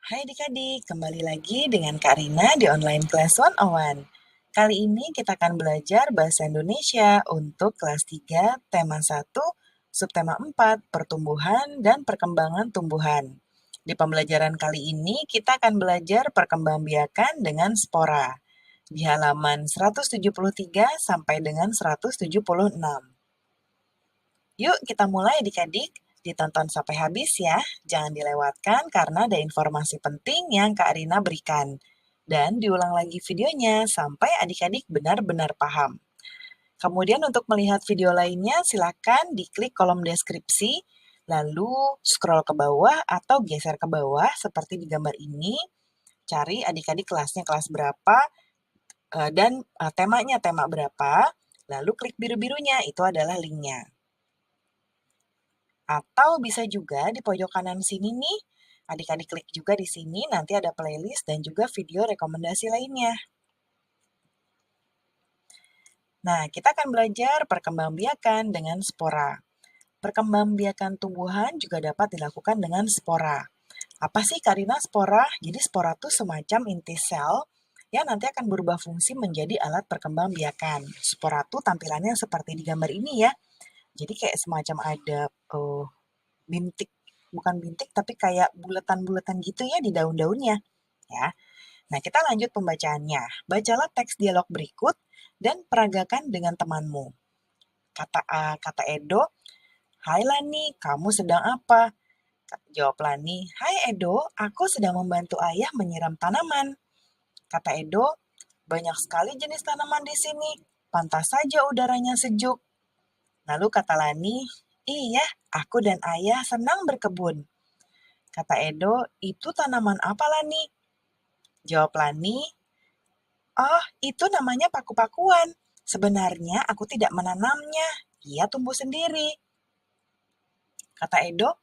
Hai adik-adik, kembali lagi dengan Kak Rina di Online Class 101. Kali ini kita akan belajar Bahasa Indonesia untuk kelas 3, tema 1, subtema 4, pertumbuhan dan perkembangan tumbuhan. Di pembelajaran kali ini kita akan belajar perkembangbiakan dengan spora di halaman 173 sampai dengan 176. Yuk kita mulai adik-adik. Ditonton sampai habis ya. Jangan dilewatkan karena ada informasi penting yang Kak Arina berikan. Dan diulang lagi videonya sampai adik-adik benar-benar paham. Kemudian untuk melihat video lainnya silakan diklik kolom deskripsi, lalu scroll ke bawah atau geser ke bawah seperti di gambar ini. Cari adik-adik kelasnya kelas berapa dan temanya tema berapa. Lalu klik biru-birunya, itu adalah linknya. Atau bisa juga di pojok kanan sini nih, adik-adik klik juga di sini, nanti ada playlist dan juga video rekomendasi lainnya. Nah, kita akan belajar perkembangbiakan dengan spora. Perkembangbiakan tumbuhan juga dapat dilakukan dengan spora. Apa sih Karina spora? Jadi spora itu semacam inti sel yang nanti akan berubah fungsi menjadi alat perkembangbiakan. Spora itu tampilannya seperti di gambar ini ya. Jadi kayak semacam ada bintik, bukan bintik tapi kayak bulatan-bulatan gitu ya di daun-daunnya ya. Nah, kita lanjut pembacaannya. Bacalah teks dialog berikut dan peragakan dengan temanmu. Kata Edo, "Hai Lani, kamu sedang apa?" Jawab Lani, "Hai Edo, aku sedang membantu ayah menyiram tanaman." Kata Edo, "Banyak sekali jenis tanaman di sini. Pantas saja udaranya sejuk." Lalu kata Lani, "Iya, aku dan ayah senang berkebun." Kata Edo, "Itu tanaman apa, Lani?" Jawab Lani, "Oh, itu namanya paku-pakuan. Sebenarnya aku tidak menanamnya. Ia tumbuh sendiri." Kata Edo,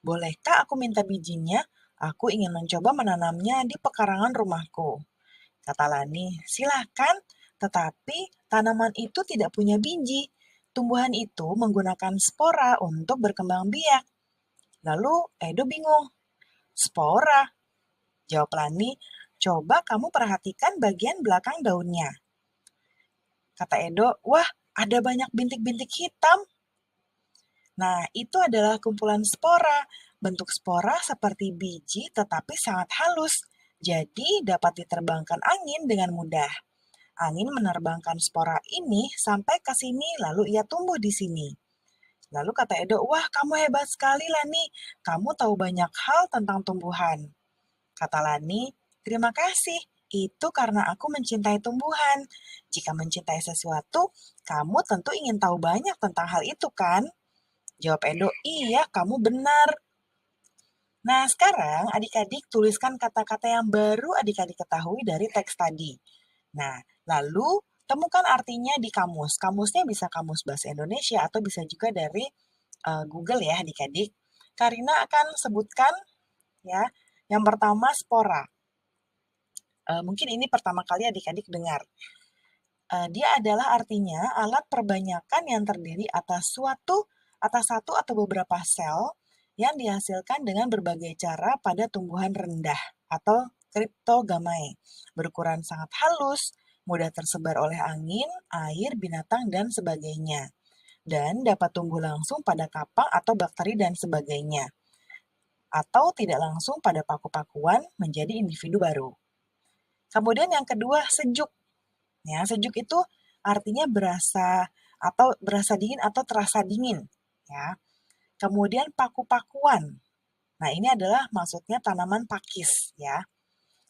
"Bolehkah aku minta bijinya? Aku ingin mencoba menanamnya di pekarangan rumahku." Kata Lani, "Silahkan, tetapi tanaman itu tidak punya biji. Tumbuhan itu menggunakan spora untuk berkembang biak." Lalu Edo bingung. "Spora?" Jawab Lani, "Coba kamu perhatikan bagian belakang daunnya." Kata Edo, "Wah, ada banyak bintik-bintik hitam." Nah, itu adalah kumpulan spora. Bentuk spora seperti biji tetapi sangat halus. Jadi dapat diterbangkan angin dengan mudah. Angin menerbangkan spora ini sampai ke sini lalu ia tumbuh di sini. Lalu kata Edo, "Wah, kamu hebat sekali Lani. Kamu tahu banyak hal tentang tumbuhan." Kata Lani, "Terima kasih. Itu karena aku mencintai tumbuhan. Jika mencintai sesuatu, kamu tentu ingin tahu banyak tentang hal itu kan?" Jawab Edo, "Iya, kamu benar." Nah, sekarang adik-adik tuliskan kata-kata yang baru adik-adik ketahui dari teks tadi. Nah, lalu temukan artinya di kamus. Kamusnya bisa kamus bahasa Indonesia atau bisa juga dari Google ya adik-adik. Karina akan sebutkan ya. Yang pertama spora. Mungkin ini pertama kali adik-adik dengar. Dia adalah artinya alat perbanyakan yang terdiri atas satu atau beberapa sel yang dihasilkan dengan berbagai cara pada tumbuhan rendah atau Cryptogamae, berukuran sangat halus, mudah tersebar oleh angin, air, binatang, dan sebagainya, dan dapat tumbuh langsung pada kapang atau bakteri dan sebagainya, atau tidak langsung pada paku-pakuan menjadi individu baru. Kemudian yang kedua, sejuk. Ya, sejuk itu artinya berasa dingin atau terasa dingin, ya. Kemudian paku-pakuan. Nah, ini adalah maksudnya tanaman pakis, ya.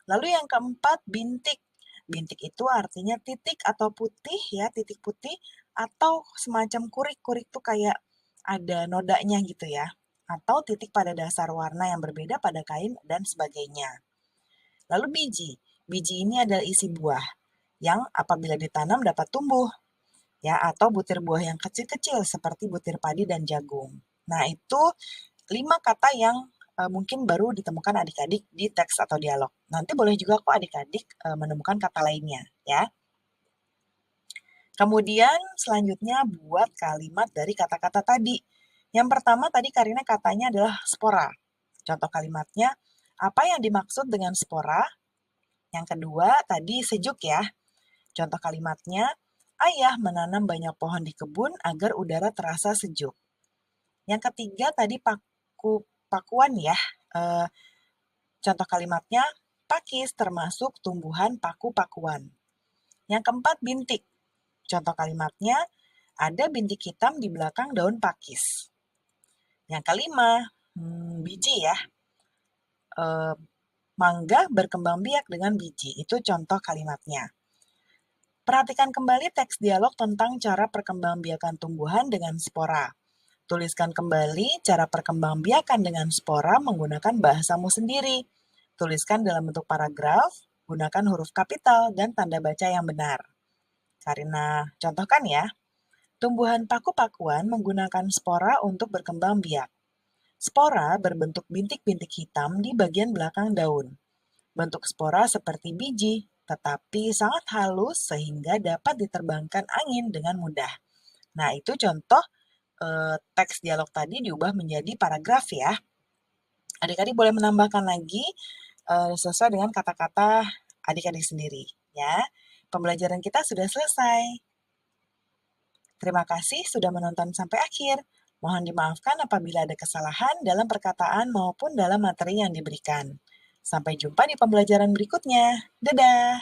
Lalu yang keempat, bintik. Bintik itu artinya titik atau putih, ya, titik putih atau semacam kurik. Kurik itu kayak ada nodanya gitu ya. Atau titik pada dasar warna yang berbeda pada kain dan sebagainya. Lalu biji. Biji ini adalah isi buah yang apabila ditanam dapat tumbuh, ya, atau butir buah yang kecil-kecil seperti butir padi dan jagung. Nah, itu 5 kata yang mungkin baru ditemukan adik-adik di teks atau dialog. Nanti boleh juga kok adik-adik menemukan kata lainnya, ya. Kemudian selanjutnya buat kalimat dari kata-kata tadi. Yang pertama tadi Karina katanya adalah spora. Contoh kalimatnya, Apa yang dimaksud dengan spora? Yang kedua, tadi sejuk ya. Contoh kalimatnya, ayah menanam banyak pohon di kebun agar udara terasa sejuk. Yang ketiga, tadi pakuan ya. Contoh kalimatnya, pakis termasuk tumbuhan paku-pakuan. Yang keempat, bintik. Contoh kalimatnya, ada bintik hitam di belakang daun pakis. Yang kelima, biji ya. Mangga berkembang biak dengan biji. Itu contoh kalimatnya. Perhatikan kembali teks dialog tentang cara perkembangbiakan tumbuhan dengan spora. Tuliskan kembali cara perkembangbiakan dengan spora menggunakan bahasamu sendiri. Tuliskan dalam bentuk paragraf, gunakan huruf kapital dan tanda baca yang benar. Karina, contohkan ya. Tumbuhan paku-pakuan menggunakan spora untuk berkembang biak. Spora berbentuk bintik-bintik hitam di bagian belakang daun. Bentuk spora seperti biji, tetapi sangat halus sehingga dapat diterbangkan angin dengan mudah. Nah, itu contoh teks dialog tadi diubah menjadi paragraf ya. Adik-adik boleh menambahkan lagi sesuai dengan kata-kata adik-adik sendiri ya. Pembelajaran kita sudah selesai. Terima kasih sudah menonton sampai akhir. Mohon dimaafkan apabila ada kesalahan dalam perkataan maupun dalam materi yang diberikan. Sampai jumpa di pembelajaran berikutnya. Dadah!